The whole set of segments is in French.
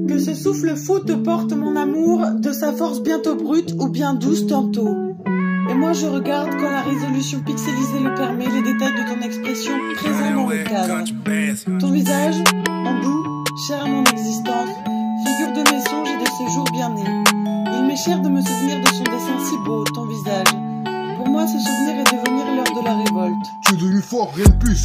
Que ce souffle fou te porte mon amour, de sa force bientôt brute ou bien douce tantôt. Et moi je regarde quand la résolution pixelisée le permet, les détails de ton expression présents dans le cadre. Ton visage, en doux, cher à mon existence, figure de mes songes et de ces jours bien nés. Il m'est cher de me souvenir de son dessin si beau, ton visage. Pour moi ce souvenir est devenir l'heure de la révolte. Tu es devenu fort, rien de plus.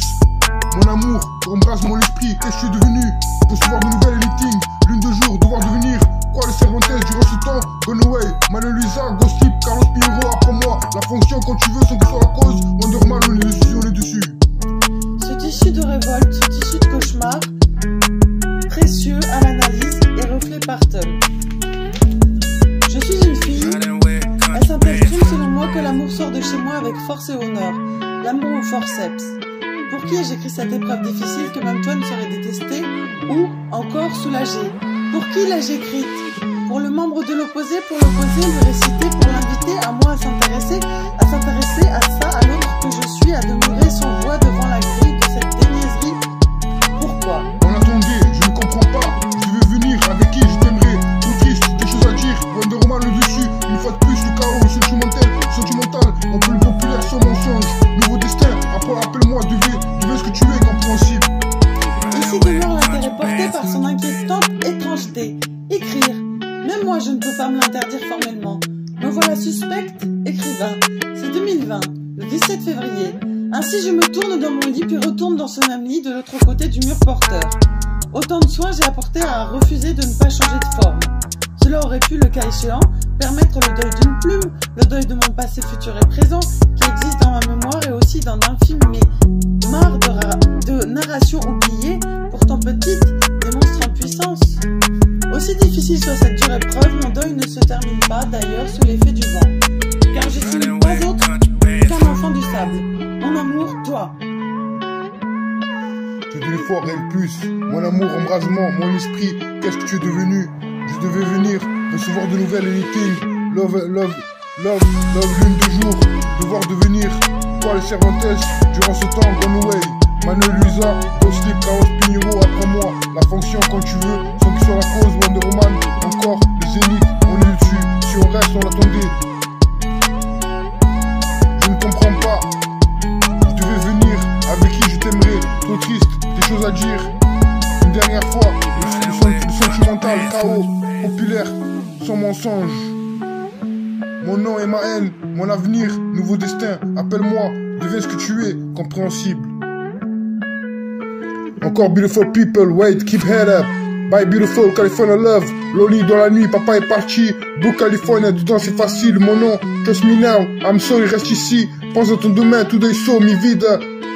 Mon amour, embrasse mon esprit, qu'est-ce que je suis devenu? Recevoir de nouvelles editing, lune de jour, devoir devenir. Quoi le Cervantes durant ce temps? Gone away, Manuel Luisa, Ghost Tip, Carlos Pinheiro après moi. La fonction quand tu veux, sans que ce soit la cause. Wonderman, on est dessus. Ce tissu de révolte, ce tissu de cauchemar, précieux à l'analyse et reflet par tonnes. Je suis une fille, elle s'interprète selon moi que l'amour sort de chez moi avec force et honneur, l'amour au forceps. Pour qui ai-je écrit cette épreuve difficile que même toi ne saurais détester ou encore soulager? Pour qui l'ai-je écrite? Pour le membre de l'opposé, pour l'opposé, le réciter, pour l'inviter à moi à s'intéresser à ça, à l'autre que je suis, à demeurer sans voix devant la grille de cette déniaiserie. Pourquoi? On attendait, je ne comprends pas. Je veux venir, avec qui je t'aimerais. Tout triste, des choses à dire. Wonder Woman le dessus, une fois de plus, le chaos, sentimental. On peut le populaire sans mensonge. Nouveau destin, appelle-moi, devais ce que tu es, compréhensible. Ici demeure l'intérêt porté par son inquiétante étrangeté. Écrire. Même moi je ne peux pas me l'interdire formellement. Me voilà suspecte, écrivain. C'est 2020, le 17 février. Ainsi je me tourne dans mon lit puis retourne dans ce même lit de l'autre côté du mur porteur. Autant de soins j'ai apporté à refuser de ne pas changer de forme. Cela aurait pu, le cas échéant, permettre le deuil d'une plume, le deuil de mon passé futur et présent, qui existe dans ma mémoire et aussi dans d'infimes mais marres de narration oubliées, pourtant petites, démonstrant puissance. Aussi difficile soit cette dure épreuve, mon deuil ne se termine pas d'ailleurs sous l'effet du vent. Car je suis pas autre qu'un enfant du sable. Mon amour, toi. Tu es devenu fort, rien de plus. Mon amour, embrasement, mon esprit, qu'est-ce que tu es devenu? Je devais venir, recevoir de nouvelles anything. Love, lune de jour, devoir devenir. Toi le Cervantes, durant ce temps, gone away. Manuel Luisa, Ghost Tip, Carlos Pinheiro après moi. La fonction quand tu veux, sans que ce soit la cause. Wonder Woman, encore, les zéniths, on est dessus. Si on reste, on attendait. Je ne comprends pas. Je devais venir, avec qui je t'aimerais. Trop triste, des choses à dire. Une dernière fois, le sentimental, chaos, populaire, sans mensonge. Mon nom et ma haine, mon avenir, nouveau destin. Appelle-moi, deviens ce que tu es, compréhensible. Encore beautiful people, wait, keep head up. Bye beautiful, California love. Loli dans la nuit, papa est parti. Blue California, dedans c'est facile. Mon nom, trust me now, I'm sorry, reste ici. Pense à ton demain, today so, mi vide.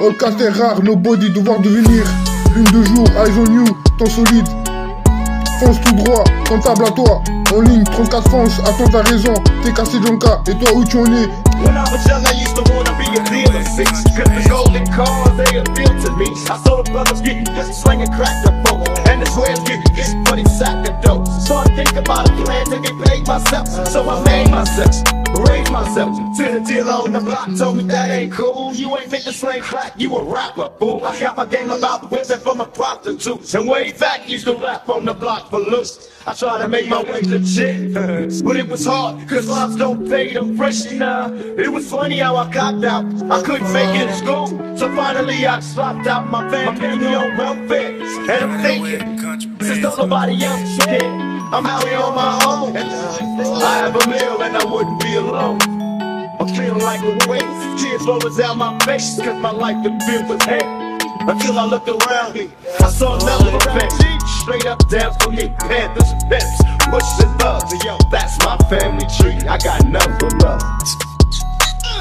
All cast est rare, nobody, devoir devenir. Lune de jour, eyes on you, temps solide. Fonce tout droit, comptable à toi. En ligne, 34 fonce, attends ta raison. T'es cassé Jonka, et toi où tu en es? When I was young, I used to wanna be a dealer. Six tripping golden cars, they appeal to me. I saw the brothers getting just slinging crack to folk, and the squares getting hit for they sack of dope. Started thinking about a plan to get paid myself, so I made myself, raised myself. To the dealer on the block told me that ain't cool. You ain't fit to sling crack, you a rapper, fool. I got my game about whipping from a prostitute, and way back used to rap on the block for loose. I tried to make my way legit, but it was hard, cause lives don't pay them fresh enough. It was funny how I copped out, I couldn't make it in school, so finally I swapped out my family on welfare. And I'm thinking, since don't nobody else did, I'm out here on my own. I have a meal and I wouldn't be alone. I'm feeling like a weight, tears rolling down my face, cause my life been filled with hate. Until I looked around me, I saw another effect. Straight up down for me, Panthers, Pimps, Bush and Thugs. Yo, that's my family tree, I got nothing but love.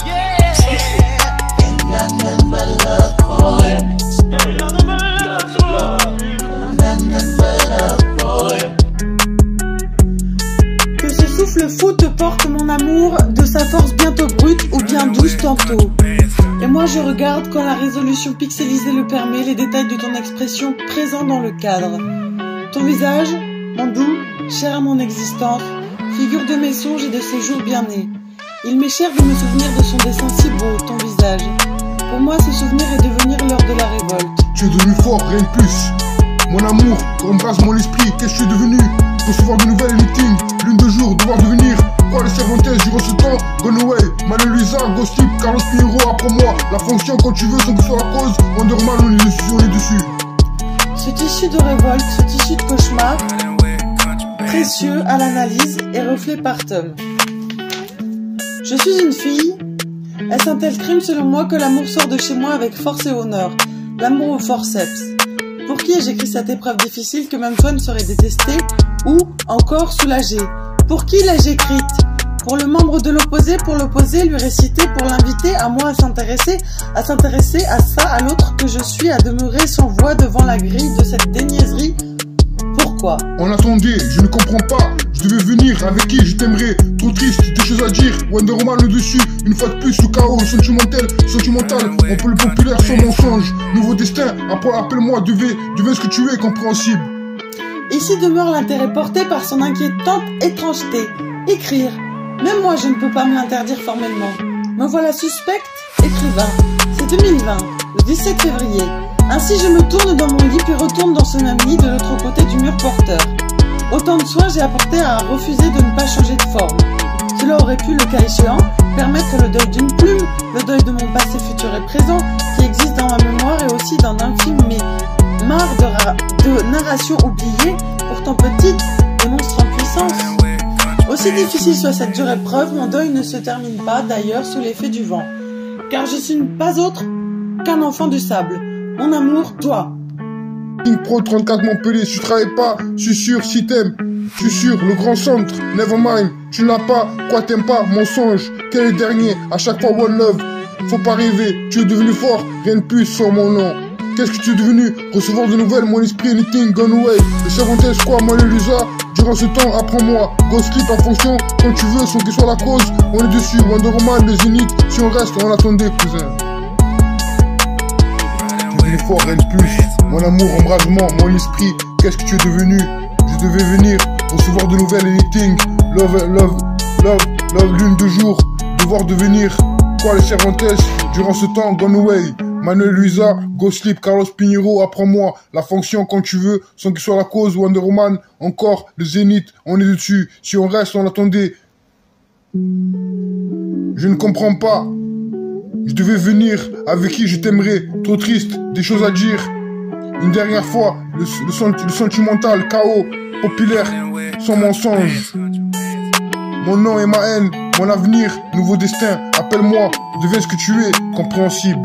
Yeah, ain't nothing but love for it. Ain't nothing but love. Nothing but love for it. Que ce souffle fou te porte mon amour, de sa force bientôt brute ou bien douce tantôt. Et moi je regarde quand la résolution pixelisée le permet, les détails de ton expression présents dans le cadre. Ton visage, mon doux, cher à mon existence, figure de mes songes et de ces jours bien nés. Il m'est cher de me souvenir de son dessin si beau, ton visage. Pour moi ce souvenir est devenir l'heure de la révolte. Tu es devenu fort, rien de plus. mon amour, embrasse mon esprit, qu'est-ce que tu es devenu? Recevoir de nouvelles meetings, lune de jour, devoir devenir. Quoi les Cervantes durant ce temps? Gone away, Manuel Luisa, Gossip, Carlos Pinheiro, apprends-moi. La fonction quand tu veux, sans que ce soit la cause. Wonderman, on est dessus. Ce tissu de révolte, ce tissu de cauchemar, précieux à l'analyse et reflet par tome. Je suis une fille. Est-ce un tel crime selon moi que l'amour sort de chez moi avec force et honneur? L'amour au forceps. Pour qui ai-je écrit cette épreuve difficile que même toi ne saurais détester ou encore soulager? Pour qui l'ai-je écrite? Pour le membre de l'opposé, pour l'opposé, lui réciter, pour l'inviter à moi à s'intéresser à ça, à l'autre que je suis, à demeurer sans voix devant la grille de cette déniaiserie. Pourquoi? On attendait, je ne comprends pas. Je devais venir, avec qui je t'aimerais. Trop triste, des choses à dire. Wonder Woman le dessus, une fois de plus, le chaos, sentimental. On peut le populaire sans mensonge. Nouveau destin, appelle-moi, devais ce que tu es, compréhensible. Ici demeure l'intérêt porté par son inquiétante étrangeté. Écrire. Même moi, je ne peux pas me l'interdire formellement. Me voilà suspecte, écrivain. C'est 2020, le 17 février. Ainsi, je me tourne dans mon lit, puis retourne dans ce même lit de l'autre côté du mur porteur. Autant de soins j'ai apporté à refuser de ne pas changer de forme. Cela aurait pu, le cas échéant, permettre le deuil d'une plume, le deuil de mon passé futur et présent, qui existe dans ma mémoire et aussi dans d'infimes mais marres de narration oubliée, pourtant petite et monstre en puissance. Aussi difficile soit cette dure épreuve, mon deuil ne se termine pas d'ailleurs sous l'effet du vent. Car je suis pas autre qu'un enfant du sable. Mon amour, toi. King Pro 34 Montpellier, si tu travailles pas, je suis sûr, si t'aimes, je suis sûr, le grand centre, nevermind, tu l'as pas, quoi t'aimes pas, mensonge, quel est le dernier, à chaque fois one love, faut pas rêver, tu es devenu fort, rien de plus sur mon nom. Qu'est-ce que tu es devenu? Recevoir de nouvelles, mon esprit, anything, gone away. Le Cervantes, quoi, Manuel Luisa, durant ce temps, apprends-moi. Go slip en fonction, quand tu veux, sans qu'il soit la cause. On est dessus, Wonder Woman, le Zénith. Si on reste, on attendait, cousin. Tu es devenu fort, rien de plus. Mon amour, embrasement, mon esprit, qu'est-ce que tu es devenu? Je devais venir, recevoir de nouvelles, anything. Love, lune de jour, devoir devenir. Quoi, les Cervantes, durant ce temps, gone away. Manuel Luisa, Go Sleep, Carlos Pinheiro, apprends-moi. La fonction quand tu veux, sans qu'il soit la cause. Wonder Woman, encore, le Zénith, on est dessus. Si on reste, on attendait. Je ne comprends pas. Je devais venir, avec qui je t'aimerais. Trop triste, des choses à dire. Une dernière fois, le sentimental, chaos, populaire, sans mensonge. Mon nom et ma haine, mon avenir, nouveau destin. Appelle-moi, deviens ce que tu es, compréhensible.